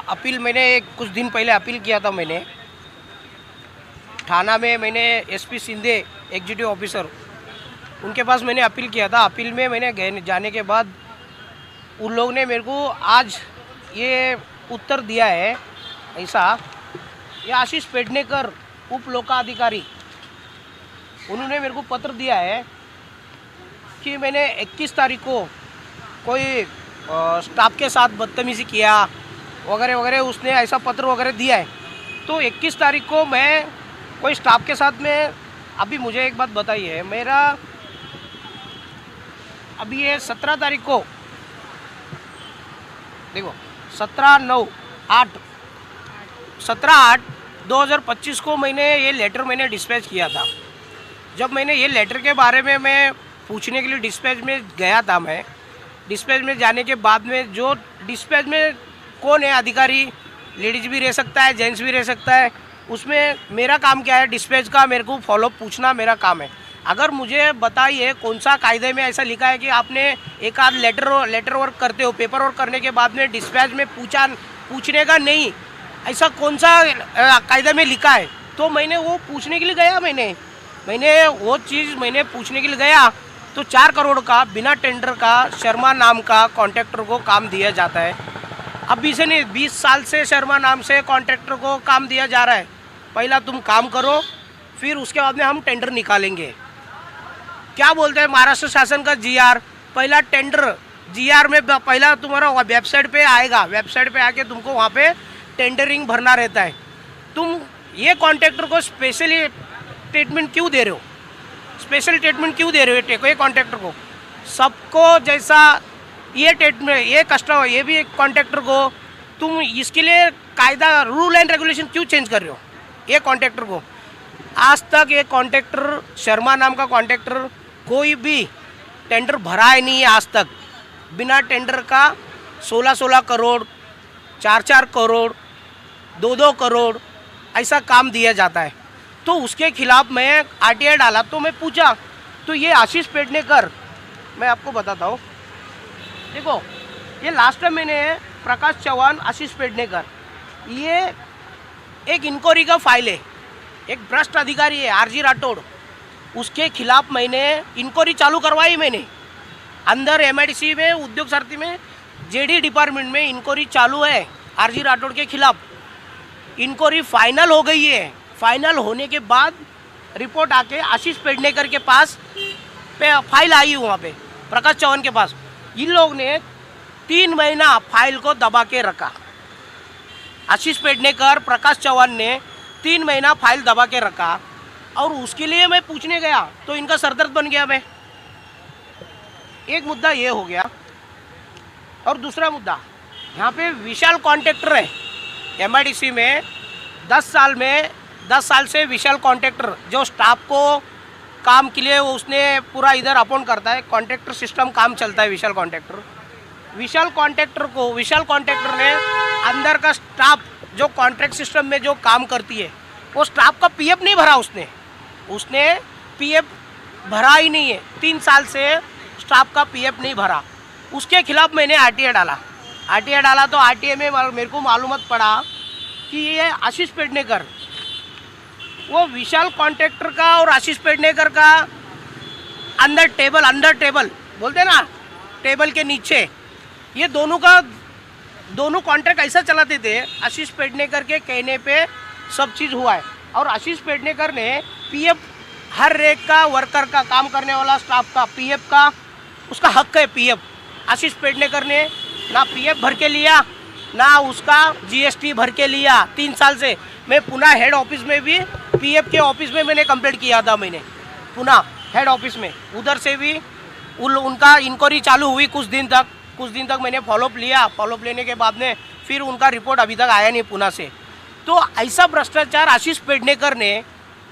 Appeal मैंने कुछ दिन पहले अपील किया था। मैंने थाना में मैंने एसपी शिंदे एग्जीक्यूटिव ऑफिसर उनके पास मैंने अपील किया था। अपील में मैंने जाने के बाद उन लोगों ने मेरे को आज ये उत्तर दिया है ऐसा। ये आशीष पेडनेकर उप लोकाधिकारी उन्होंने मेरे को पत्र दिया है कि मैंने 21 तारीख को कोई स्टाफ के साथ बदतमीज़ी किया वगैरह वगैरह, उसने ऐसा पत्र वगैरह दिया है। तो 21 तारीख को मैं कोई स्टाफ के साथ में, अभी मुझे एक बात बताइए, मेरा अभी ये 17 तारीख को देखो 17/8/2025 को मैंने ये लेटर मैंने डिस्पैच किया था। जब मैंने ये लेटर के बारे में मैं पूछने के लिए डिस्पैच में गया था, मैं डिस्पैच में जाने के बाद में जो डिस्पैच में कौन है अधिकारी, लेडीज भी रह सकता है जेंट्स भी रह सकता है, उसमें मेरा काम क्या है डिस्पैच का, मेरे को फॉलोअप पूछना मेरा काम है। अगर मुझे बताइए कौन सा कायदे में ऐसा लिखा है कि आपने एक आध लेटर वर्क करते हो, पेपर वर्क करने के बाद में डिस्पैच में पूछने का नहीं, ऐसा कौन सा कायदे में लिखा है। तो मैंने वो पूछने के लिए गया, मैंने वो चीज़ मैंने पूछने के लिए गया। तो 4 करोड़ का बिना टेंडर का शर्मा नाम का कॉन्ट्रैक्टर को काम दिया जाता है। अब इसे नहीं 20 साल से शर्मा नाम से कॉन्ट्रैक्टर को काम दिया जा रहा है। पहला तुम काम करो, फिर उसके बाद में हम टेंडर निकालेंगे। क्या बोलते हैं महाराष्ट्र शासन का जीआर, पहला टेंडर जीआर में पहला तुम्हारा वेबसाइट पे आएगा, वेबसाइट पे आके तुमको वहाँ पे टेंडरिंग भरना रहता है। तुम ये कॉन्ट्रैक्टर को स्पेशली ट्रीटमेंट क्यों दे रहे हो, स्पेशल ट्रीटमेंट क्यों दे रहे हो ये कॉन्ट्रैक्टर को? सबको जैसा ये ट्रीटमेंट ये कस्टमर ये भी एक कॉन्ट्रैक्टर को तुम इसके लिए कायदा रूल एंड रेगुलेशन क्यों चेंज कर रहे हो ये कॉन्ट्रैक्टर को? आज तक ये कॉन्ट्रैक्टर शर्मा नाम का कॉन्ट्रैक्टर कोई भी टेंडर भरा ही नहीं है आज तक। बिना टेंडर का 16-16 करोड़ 4-4 करोड़ 2-2 करोड़ ऐसा काम दिया जाता है। तो उसके खिलाफ मैं आरटीआई डाला। तो मैं पूछा, तो ये आशीष पेडनेकर, मैं आपको बताता हूँ, देखो ये लास्ट टाइम मैंने प्रकाश चौहान आशीष पेडनेकर, ये एक इंक्वायरी का फाइल है, एक भ्रष्ट अधिकारी है आरजी राठौड़, उसके खिलाफ मैंने इंक्वायरी चालू करवाई। मैंने अंदर एमआईडीसी में उद्योग सारथी में जेडी डिपार्टमेंट में इंक्वायरी चालू है आरजी राठौड़ के खिलाफ। इंक्वायरी फाइनल हो गई है। फाइनल होने के बाद रिपोर्ट आके आशीष पेडनेकर के पास फाइल आई वहाँ पे प्रकाश चौहान के पास। इन लोग ने 3 महीना फाइल को दबा के रखा। आशीष पेडनेकर प्रकाश चौहान ने 3 महीना फाइल दबा के रखा और उसके लिए मैं पूछने गया तो इनका सरदर्द बन गया मैं। एक मुद्दा ये हो गया। और दूसरा मुद्दा, यहाँ पे विशाल कॉन्ट्रैक्टर है एमआईडीसी में 10 साल से विशाल कॉन्ट्रैक्टर जो स्टाफ को काम के लिए उसने पूरा इधर अपॉइंट करता है, कॉन्ट्रैक्टर सिस्टम काम चलता है। विशाल कॉन्ट्रैक्टर ने अंदर का स्टाफ जो कॉन्ट्रैक्ट सिस्टम में जो काम करती है वो स्टाफ का पीएफ नहीं भरा। उसने पीएफ भरा ही नहीं है। 3 साल से स्टाफ का पीएफ नहीं भरा। उसके खिलाफ मैंने आरटीआई डाला। तो आरटीआई में मेरे को मालूमात पड़ा कि ये आशीष पेडनेकर, वो विशाल कॉन्ट्रैक्टर का और आशीष पेडनेकर का अंदर टेबल बोलते ना, टेबल के नीचे ये दोनों कॉन्ट्रैक्ट ऐसा चलाते थे। आशीष पेडनेकर के कहने पे सब चीज़ हुआ है। और आशीष पेडनेकर ने पीएफ हर रेक का वर्कर का काम करने वाला स्टाफ का पीएफ का उसका हक है। पीएफ आशीष पेडनेकर ने ना पीएफ भर के लिया ना उसका जीएसटी भर के लिया। 3 साल से मैं पुणे हेड ऑफिस में भी पीएफ के ऑफिस में मैंने कंप्लेंट किया था। मैंने पुणे हेड ऑफिस में उधर से भी उनका इंक्वायरी चालू हुई कुछ दिन तक मैंने फॉलोअप लिया। फॉलोअप लेने के बाद में फिर उनका रिपोर्ट अभी तक आया नहीं पुणे से। तो ऐसा भ्रष्टाचार आशीष पेडनेकर ने,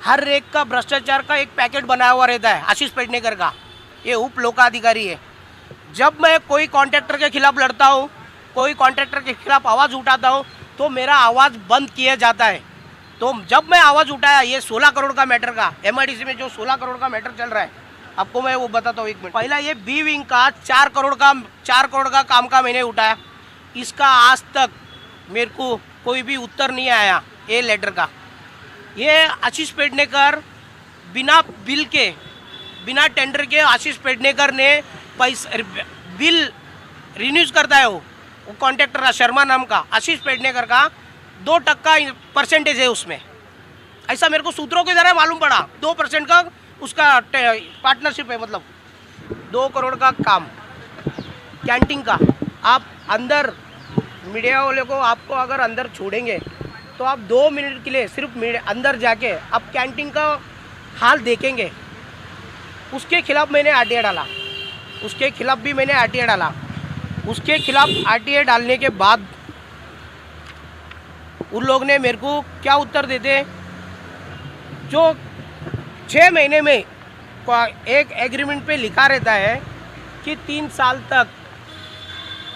हर रेक का भ्रष्टाचार का एक पैकेट बनाया हुआ रहता है आशीष पेडनेकर का। ये उप लोकाधिकारी है। जब मैं कोई कॉन्ट्रैक्टर के खिलाफ लड़ता हूँ, कोई कॉन्ट्रैक्टर के खिलाफ आवाज़ उठाता हूँ तो मेरा आवाज़ बंद किया जाता है। तो जब मैं आवाज़ उठाया ये 16 करोड़ का मैटर का, एमआईडीसी में जो 16 करोड़ का मैटर चल रहा है, आपको मैं वो बताता हूँ 1 मिनट। पहला ये बी विंग का 4 करोड़ का काम का मैंने उठाया। इसका आज तक मेरे को कोई भी उत्तर नहीं आया ये लेटर का। ये आशीष पेडनेकर बिना बिल के, बिना टेंडर के आशीष पेडनेकर ने पैसा बिल रिन्यूज करता है। वो कॉन्ट्रैक्टर का शर्मा नाम का आशीष पेडनेकर का 2% परसेंटेज है उसमें। ऐसा मेरे को सूत्रों के द्वारा मालूम पड़ा। 2% का उसका पार्टनरशिप है, मतलब 2 करोड़ का काम कैंटीन का। आप अंदर मीडिया वाले को आपको अगर अंदर छोड़ेंगे तो आप 2 मिनट के लिए सिर्फ अंदर जाके आप कैंटीन का हाल देखेंगे। उसके खिलाफ मैंने आरटीआई डाला, उसके खिलाफ भी मैंने आरटीआई डाला। उसके खिलाफ आरटीआई डालने के बाद उन लोग ने मेरे को क्या उत्तर देते, जो 6 महीने में एक एग्रीमेंट पे लिखा रहता है कि 3 साल तक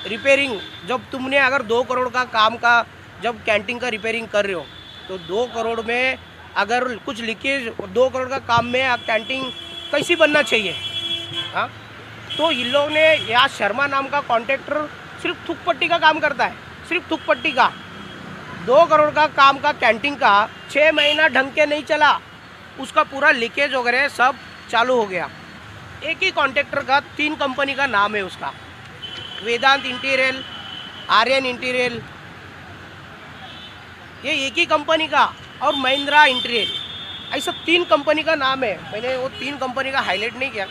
रिपेयरिंग, जब तुमने अगर 2 करोड़ का काम का जब कैंटीन का रिपेयरिंग कर रहे हो तो 2 करोड़ में अगर कुछ लीकेज, 2 करोड़ का काम में कैंटीन कैसी बनना चाहिए। हाँ, तो इन लोग ने, यहाँ शर्मा नाम का कॉन्ट्रैक्टर सिर्फ थूक पट्टी का काम करता है, सिर्फ थूक पट्टी का। 2 करोड़ का काम का कैंटीन का 6 महीना ढंग के नहीं चला, उसका पूरा लीकेज वगैरह सब चालू हो गया। एक ही कॉन्ट्रैक्टर का 3 कंपनी का नाम है उसका, वेदांत इंटीरियल, आर्यन इंटीरियल, ये एक ही कंपनी का, और महिंद्रा इंटीरियल, ऐसा 3 कंपनी का नाम है। मैंने वो 3 कंपनी का हाईलाइट नहीं किया।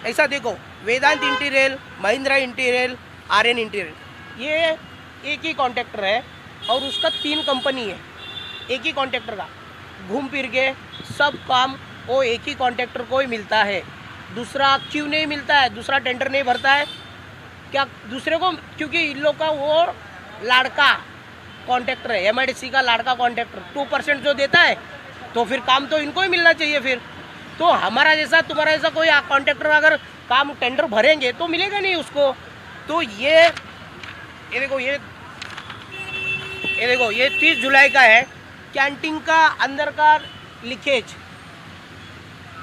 ऐसा देखो, Vedant interior, Mahindra interior, Aryan interior, ये एक ही कॉन्ट्रैक्टर है और उसका 3 कंपनी है एक ही कॉन्ट्रैक्टर का। घूम फिर के सब काम वो एक ही कॉन्ट्रैक्टर को ही मिलता है। दूसरा क्यों नहीं मिलता है, दूसरा टेंडर नहीं भरता है क्या दूसरे को? क्योंकि इन लोग का वो लाड़का कॉन्ट्रैक्टर है, एमआईडीसी का लाड़का कॉन्ट्रैक्टर 2% जो देता है, तो फिर काम तो इनको ही मिलना चाहिए। फिर तो हमारा जैसा, तुम्हारा जैसा कोई कॉन्ट्रैक्टर अगर काम टेंडर भरेंगे तो मिलेगा नहीं उसको। तो ये देखो, ये देखो, ये 30 जुलाई का है। कैंटीन का अंदर का लीकेज,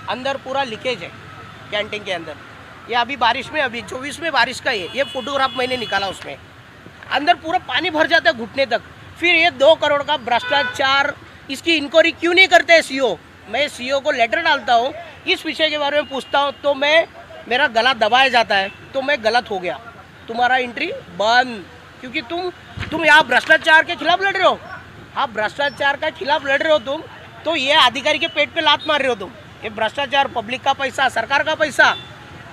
अंदर पूरा लीकेज है कैंटीन के अंदर। ये अभी बारिश में, अभी 24 में बारिश का ये फोटोग्राफ मैंने निकाला, उसमें अंदर पूरा पानी भर जाता है घुटने तक। फिर ये 2 करोड़ का भ्रष्टाचार, इसकी इंक्वायरी क्यों नहीं करते हैं सीईओ? मैं सीईओ को लेटर डालता हूँ, इस विषय के बारे में पूछता हूँ, तो मेरा गला दबाया जाता है, तो मैं गलत हो गया, तुम्हारा एंट्री बंद। क्योंकि तुम यहाँ भ्रष्टाचार के खिलाफ लड़ रहे हो, आप भ्रष्टाचार के खिलाफ लड़ रहे हो तुम, तो ये अधिकारी के पेट पे लात मार रहे हो तुम। ये भ्रष्टाचार, पब्लिक का पैसा, सरकार का पैसा,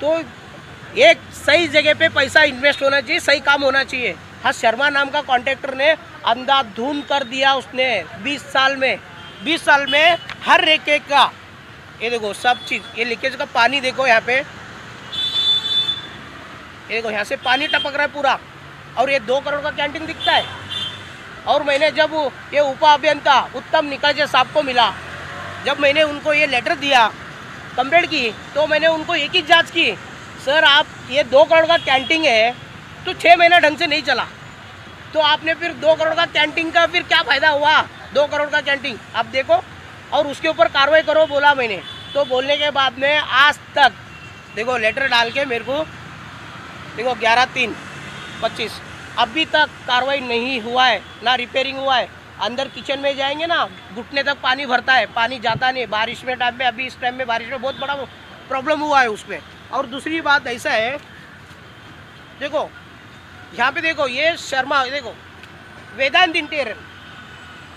तो एक सही जगह पे पैसा इन्वेस्ट होना चाहिए, सही काम होना चाहिए। हाँ, शर्मा नाम का कॉन्ट्रैक्टर ने अंधाधुंध कर दिया उसने 20 साल में हर एक का। ये देखो सब चीज़, ये लीकेज का पानी देखो यहाँ पे, ये देखो यहाँ से पानी टपक रहा है पूरा, और ये 2 करोड़ का कैंटीन दिखता है। और मैंने जब ये उप अभियंता उत्तम निकाजे साहब को मिला, जब मैंने उनको ये लेटर दिया, कंप्लेंट की, तो मैंने उनको एक ही जांच की, सर आप ये 2 करोड़ का कैंटीन है तो 6 महीना ढंग से नहीं चला, तो आपने फिर 2 करोड़ का कैंटीन का फिर क्या फ़ायदा हुआ? 2 करोड़ का कैंटीन आप देखो और उसके ऊपर कार्रवाई करो बोला मैंने। तो बोलने के बाद में आज तक देखो लेटर डाल के मेरे को देखो 11/3/25 अभी तक कार्रवाई नहीं हुआ है, ना रिपेयरिंग हुआ है। अंदर किचन में जाएंगे ना, घुटने तक पानी भरता है, पानी जाता नहीं। बारिश में टाइम में, अभी इस टाइम में बारिश में बहुत बड़ा प्रॉब्लम हुआ है उसमें। और दूसरी बात ऐसा है, देखो यहाँ पे देखो, ये शर्मा, देखो वेदांत इंटीरियर,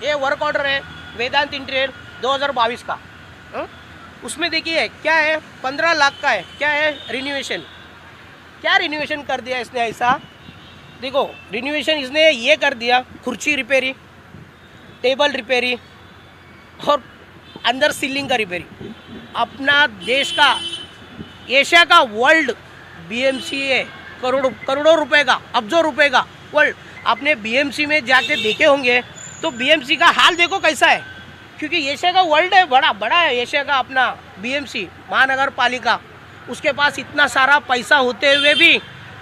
ये वर्क ऑर्डर है वेदांत इंटीरियर 2022 का। उसमें देखिए क्या है, 15 लाख का है। क्या है? रिन्यूएशन। क्या रिन्यूएशन कर दिया इसने ऐसा? देखो रिन्यूएशन इसने ये कर दिया, कुर्सी रिपेयरी, टेबल रिपेयरी और अंदर सीलिंग का रिपेयरी। अपना देश का, एशिया का, वर्ल्ड बीएमसी है, करोड़ों रुपए का, अब्जों रुपए का वर्ल्ड। आपने बीएमसी में जाके देखे होंगे तो बीएमसी का हाल देखो कैसा है, क्योंकि एशिया का वर्ल्ड है, बड़ा है एशिया का अपना बीएमसी महानगर पालिका। उसके पास इतना सारा पैसा होते हुए भी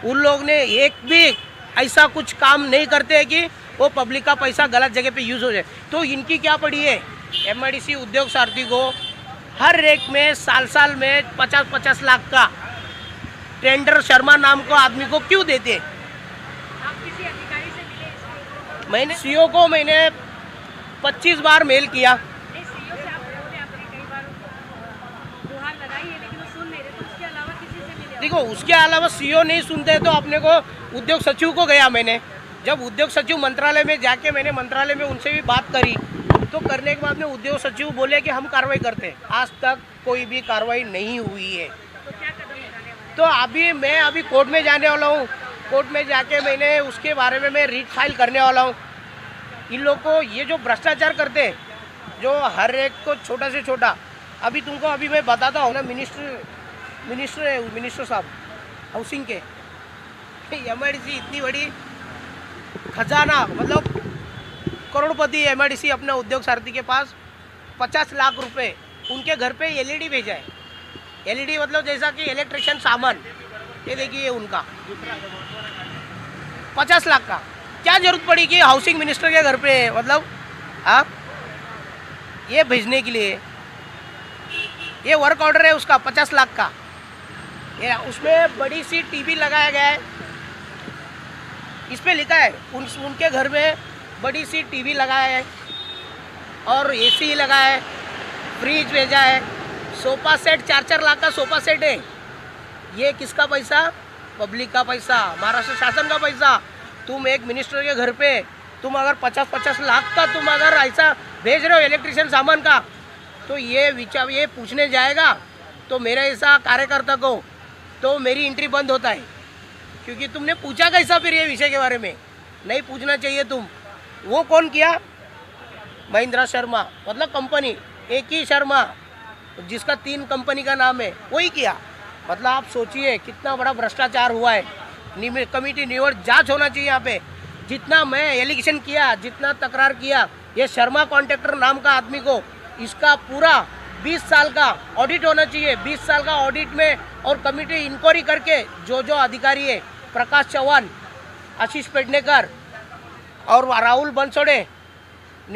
उन लोग ने एक भी ऐसा कुछ काम नहीं करते हैं कि वो पब्लिक का पैसा गलत जगह पे यूज़ हो जाए। तो इनकी क्या पड़ी है, एमआईडीसी उद्योग सारथी को हर एक में साल में 50-50 लाख का टेंडर शर्मा नाम को आदमी को क्यों देते? आप किसी अधिकारी से मिले मैंने सीओ को मैंने 25 बार मेल किया। नहीं, सीईओ से आप बोले, आपने कई बार गुहार लगाई है, लेकिन वो सुन नहीं रहे, तो उसके अलावा किसी से मिले? देखो, उसके अलावा सीओ नहीं सुनते तो अपने को उद्योग सचिव को गया मैंने। जब उद्योग सचिव मंत्रालय में जाके मैंने मंत्रालय में उनसे भी बात करी, तो करने के बाद में उद्योग सचिव बोले कि हम कार्रवाई करते हैं। आज तक कोई भी कार्रवाई नहीं हुई है। तो क्या कदम उठाने वाले? तो मैं कोर्ट में जाने वाला हूँ। कोर्ट में जाके मैंने उसके बारे में मैं रिट फाइल करने वाला हूँ। इन लोग को ये जो भ्रष्टाचार करते हैं, जो हर एक को छोटा से छोटा, अभी मैं बताता हूँ ना, मिनिस्टर साहब हाउसिंग के, एमआईडीसी इतनी बड़ी खजाना, मतलब करोड़पति एमआईडीसी अपना उद्योग सारथी के पास 50 लाख रुपए उनके घर पे एलईडी भेजा है। एलईडी मतलब जैसा कि इलेक्ट्रिशियन सामान, ये देखिए उनका 50 लाख का। क्या जरूरत पड़ी कि हाउसिंग मिनिस्टर के घर पे, मतलब आप ये भेजने के लिए? ये वर्क ऑर्डर है उसका 50 लाख का। ये उसमें बड़ी सी टीवी लगाया गया है। इस पे लिखा है उनके घर में बड़ी सी टीवी लगाया है और एसी लगाया है, फ्रिज भेजा है, सोफा सेट 4-4 लाख का सोफा सेट है। ये किसका पैसा? पब्लिक का पैसा, महाराष्ट्र शासन का पैसा। तुम एक मिनिस्टर के घर पे तुम अगर 50-50 लाख का तुम अगर ऐसा भेज रहे हो इलेक्ट्रिशियन सामान का, तो ये पूछने जाएगा तो मेरे ऐसा कार्यकर्ता को तो मेरी एंट्री बंद होता है। क्योंकि तुमने पूछा कैसा फिर ये विषय के बारे में? नहीं पूछना चाहिए तुम। वो कौन किया? महिंद्रा शर्मा, मतलब कंपनी एक ही शर्मा, जिसका 3 कंपनी का नाम है, वही किया। मतलब आप सोचिए कितना बड़ा भ्रष्टाचार हुआ है। कमेटी निवड़ जांच होना चाहिए यहाँ पे। जितना मैं एलिगेशन किया, जितना तकरार किया, ये शर्मा कॉन्ट्रैक्टर नाम का आदमी को, इसका पूरा 20 साल का ऑडिट होना चाहिए। 20 साल का ऑडिट में और कमेटी इंक्वायरी करके जो अधिकारी है, प्रकाश चौहान, आशीष पेडनेकर और राहुल बनसोड़े,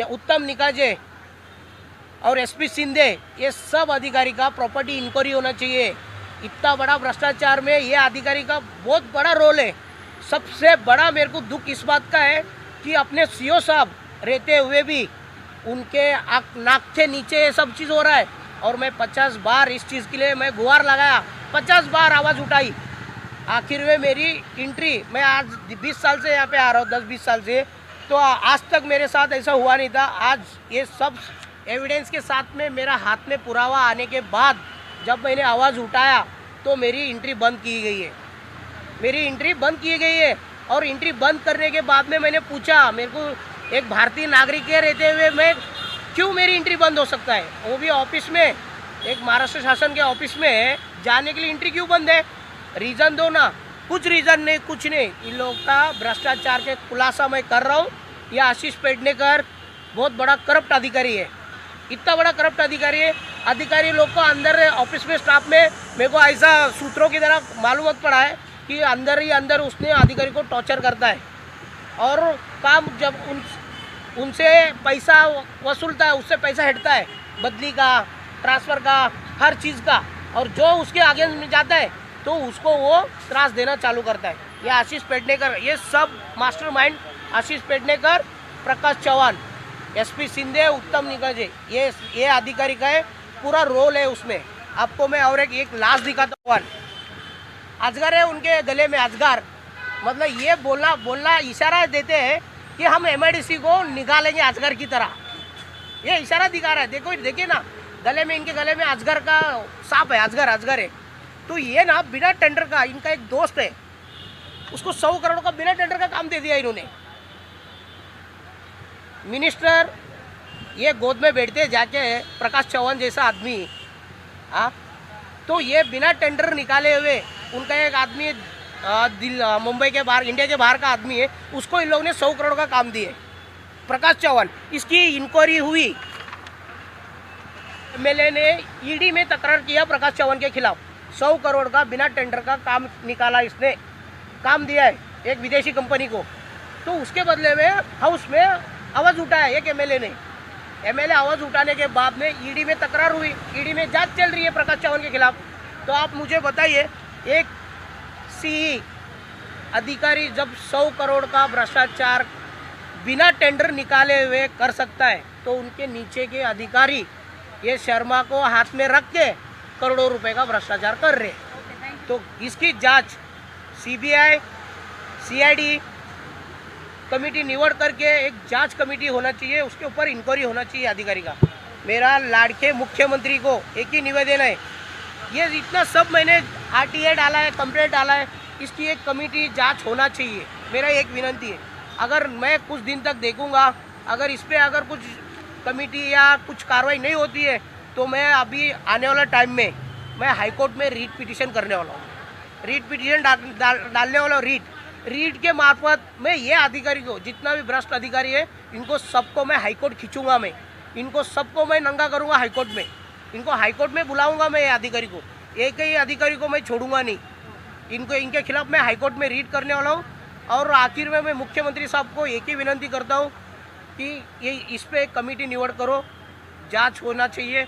उत्तम निकाजे और एसपी शिंदे, ये सब अधिकारी का प्रॉपर्टी इंक्वायरी होना चाहिए। इतना बड़ा भ्रष्टाचार में ये अधिकारी का बहुत बड़ा रोल है। सबसे बड़ा मेरे को दुख इस बात का है कि अपने सीओ साहब रहते हुए भी उनके नाक से नीचे ये सब चीज़ हो रहा है। और मैं 50 बार इस चीज़ के लिए मैं गुहार लगाया, 50 बार आवाज़ उठाई। आखिर में मेरी एंट्री, मैं आज 20 साल से यहाँ पे आ रहा हूँ, 10-20 साल से, तो आज तक मेरे साथ ऐसा हुआ नहीं था। आज ये सब एविडेंस के साथ में मेरा हाथ में पुरावा आने के बाद जब मैंने आवाज़ उठाया तो मेरी एंट्री बंद की गई है। मेरी एंट्री बंद की गई है। और एंट्री बंद करने के बाद में मैंने पूछा, मेरे को एक भारतीय नागरिक के रहते हुए मैं क्यों मेरी एंट्री बंद हो सकता है? वो भी ऑफिस में, एक महाराष्ट्र शासन के ऑफिस में जाने के लिए एंट्री क्यों बंद है? रीज़न दो ना। कुछ रीज़न नहीं, कुछ नहीं। इन लोगों का भ्रष्टाचार के खुलासा मैं कर रहा हूँ। यह आशीष पेडनेकर बहुत बड़ा करप्ट अधिकारी है। इतना बड़ा करप्ट अधिकारी है। अधिकारी लोग को अंदर ऑफिस में, स्टाफ में, मेरे को ऐसा सूत्रों की तरह मालूम पड़ा है कि अंदर ही अंदर उसने अधिकारी को टॉर्चर करता है और काम जब उनसे पैसा वसूलता है, उससे पैसा हटता है, बदली का, ट्रांसफ़र का, हर चीज़ का। और जो उसके आगे में जाता है तो उसको वो त्रास देना चालू करता है। ये आशीष पेडनेकर, ये सब मास्टरमाइंड आशीष पेडनेकर, प्रकाश चौहान, एसपी शिंदे, उत्तम निकाजे, ये अधिकारी का है, पूरा रोल है उसमें। आपको मैं और एक लाश दिखाता हूँ। अजगर है उनके गले में, अजगर, मतलब ये बोलना इशारा देते हैं कि हम एमआईडीसी को निकालेंगे अजगर की तरह। ये इशारा दिखा रहा है। देखिए ना, गले में, इनके गले में अजगर का सांप है, अजगर है। तो ये ना बिना टेंडर का, इनका एक दोस्त है, उसको 100 करोड़ का बिना टेंडर का काम दे दिया इन्होंने। मिनिस्टर ये गोद में बैठते जाके, प्रकाश चौहान जैसा आदमी, तो ये बिना टेंडर निकाले हुए, उनका एक आदमी मुंबई के बाहर, इंडिया के बाहर का आदमी है, उसको इन लोगों ने 100 करोड़ का काम दिए। प्रकाश चौहान, इसकी इंक्वायरी हुई। एमएलए ने ईडी में तकरार किया प्रकाश चौहान के खिलाफ। 100 करोड़ का बिना टेंडर का काम निकाला, इसने काम दिया है एक विदेशी कंपनी को। तो उसके बदले में हाउस में आवाज़ उठाया एक एमएलए ने। एमएलए आवाज़ उठाने के बाद में ईडी में तकरार हुई, ईडी में जांच चल रही है प्रकाश चौहान के खिलाफ। तो आप मुझे बताइए, एक सीई अधिकारी जब 100 करोड़ का भ्रष्टाचार बिना टेंडर निकाले हुए कर सकता है तो उनके नीचे के अधिकारी ये शर्मा को हाथ में रख के करोड़ों रुपए का भ्रष्टाचार कर रहे हैं। तो इसकी जांच सीबीआई सीआईडी कमेटी निवड़ करके एक जांच कमेटी होना चाहिए, उसके ऊपर इंक्वायरी होना चाहिए अधिकारी का। मेरा लाड़के मुख्यमंत्री को एक ही निवेदन है, ये इतना सब मैंने आरटीआई डाला है, कंप्लेंट डाला है, इसकी एक कमेटी जांच होना चाहिए। मेरा एक विनंती है, अगर मैं कुछ दिन तक देखूंगा, अगर इस पर अगर कुछ कमेटी या कुछ कार्रवाई नहीं होती है तो मैं अभी आने वाला टाइम में मैं हाईकोर्ट में रीट पिटीशन करने वाला हूँ। रीट पिटीशन डालने वाला हूँ। रीट के मार्फत मैं ये अधिकारी को, जितना भी भ्रष्ट अधिकारी है, इनको सबको मैं हाईकोर्ट खींचूंगा। मैं इनको सबको मैं नंगा करूंगा हाईकोर्ट में, इनको हाईकोर्ट में बुलाऊंगा। मैं ये अधिकारी को, एक ही अधिकारी को मैं छोड़ूंगा नहीं। इनके खिलाफ मैं हाईकोर्ट में रीट करने वाला हूँ। और आखिर में मैं मुख्यमंत्री साहब को एक ही विनंती करता हूँ कि ये इस पर एक कमेटी निवड़ करो, जांच होना चाहिए।